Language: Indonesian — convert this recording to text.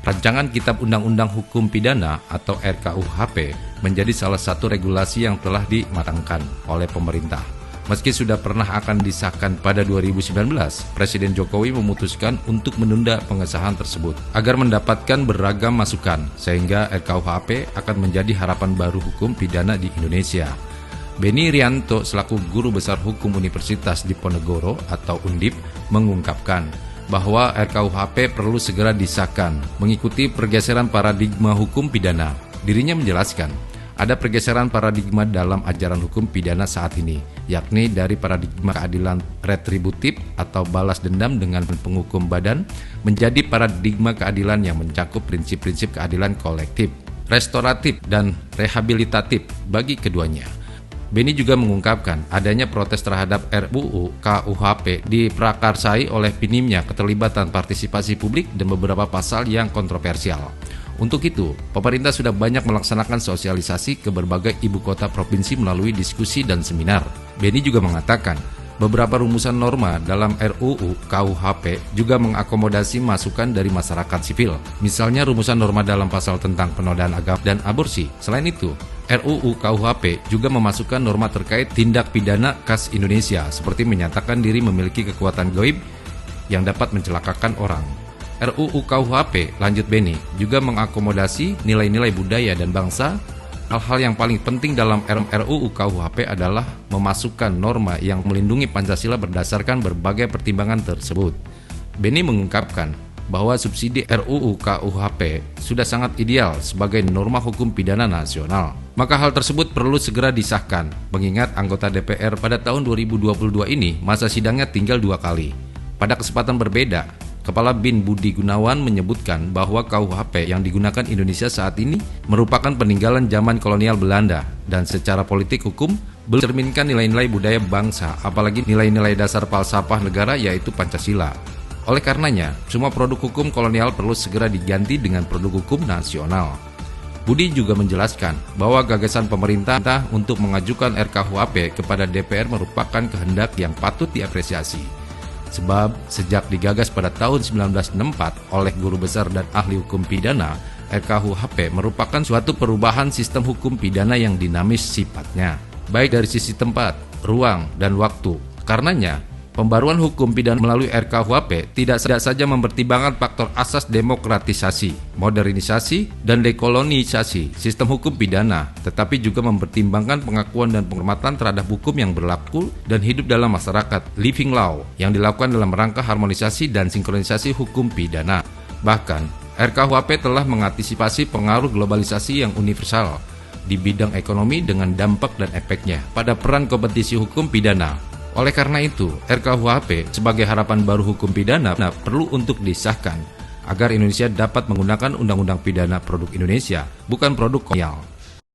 Rancangan Kitab Undang-Undang Hukum Pidana atau RKUHP menjadi salah satu regulasi yang telah dimatangkan oleh pemerintah. Meski sudah pernah akan disahkan pada 2019, Presiden Jokowi memutuskan untuk menunda pengesahan tersebut agar mendapatkan beragam masukan, sehingga RKUHP akan menjadi harapan baru hukum pidana di Indonesia. Beni Rianto selaku Guru Besar Hukum Universitas Diponegoro atau Undip mengungkapkan bahwa RKUHP perlu segera disahkan mengikuti pergeseran paradigma hukum pidana. Dirinya menjelaskan, ada pergeseran paradigma dalam ajaran hukum pidana saat ini, yakni dari paradigma keadilan retributif atau balas dendam dengan penghukum badan menjadi paradigma keadilan yang mencakup prinsip-prinsip keadilan kolektif, restoratif, dan rehabilitatif bagi keduanya. Beni juga mengungkapkan adanya protes terhadap RUU KUHP diprakarsai oleh minimnya keterlibatan partisipasi publik dan beberapa pasal yang kontroversial. Untuk itu, pemerintah sudah banyak melaksanakan sosialisasi ke berbagai ibu kota provinsi melalui diskusi dan seminar. Beni juga mengatakan, beberapa rumusan norma dalam RUU KUHP juga mengakomodasi masukan dari masyarakat sipil. Misalnya rumusan norma dalam pasal tentang penodaan agama dan aborsi. Selain itu, RUU KUHP juga memasukkan norma terkait tindak pidana khas Indonesia seperti menyatakan diri memiliki kekuatan gaib yang dapat mencelakakan orang. RUU KUHP, lanjut Beni, juga mengakomodasi nilai-nilai budaya dan bangsa. Hal-hal yang paling penting dalam RUU KUHP adalah memasukkan norma yang melindungi Pancasila berdasarkan berbagai pertimbangan tersebut. Beni mengungkapkan bahwa subsidi RUU KUHP sudah sangat ideal sebagai norma hukum pidana nasional. Maka hal tersebut perlu segera disahkan, mengingat anggota DPR pada tahun 2022 ini masa sidangnya tinggal 2 kali. Pada kesempatan berbeda, Kepala BIN Budi Gunawan menyebutkan bahwa KUHP yang digunakan Indonesia saat ini merupakan peninggalan zaman kolonial Belanda dan secara politik hukum belum mencerminkan nilai-nilai budaya bangsa, apalagi nilai-nilai dasar falsafah negara yaitu Pancasila. Oleh karenanya, semua produk hukum kolonial perlu segera diganti dengan produk hukum nasional. Budi juga menjelaskan bahwa gagasan pemerintah untuk mengajukan RKUHP kepada DPR merupakan kehendak yang patut diapresiasi. Sebab sejak digagas pada tahun 1964 oleh guru besar dan ahli hukum pidana, RKUHP merupakan suatu perubahan sistem hukum pidana yang dinamis sifatnya, baik dari sisi tempat, ruang, dan waktu. Karenanya, pembaruan hukum pidana melalui RKUHP tidak saja mempertimbangkan faktor asas demokratisasi, modernisasi, dan dekolonisasi sistem hukum pidana, tetapi juga mempertimbangkan pengakuan dan penghormatan terhadap hukum yang berlaku dan hidup dalam masyarakat, living law, yang dilakukan dalam rangka harmonisasi dan sinkronisasi hukum pidana. Bahkan, RKUHP telah mengantisipasi pengaruh globalisasi yang universal di bidang ekonomi dengan dampak dan efeknya pada peran kompetisi hukum pidana. Oleh karena itu, RKUHP sebagai harapan baru hukum pidana perlu untuk disahkan agar Indonesia dapat menggunakan undang-undang pidana produk Indonesia, bukan produk kolonial.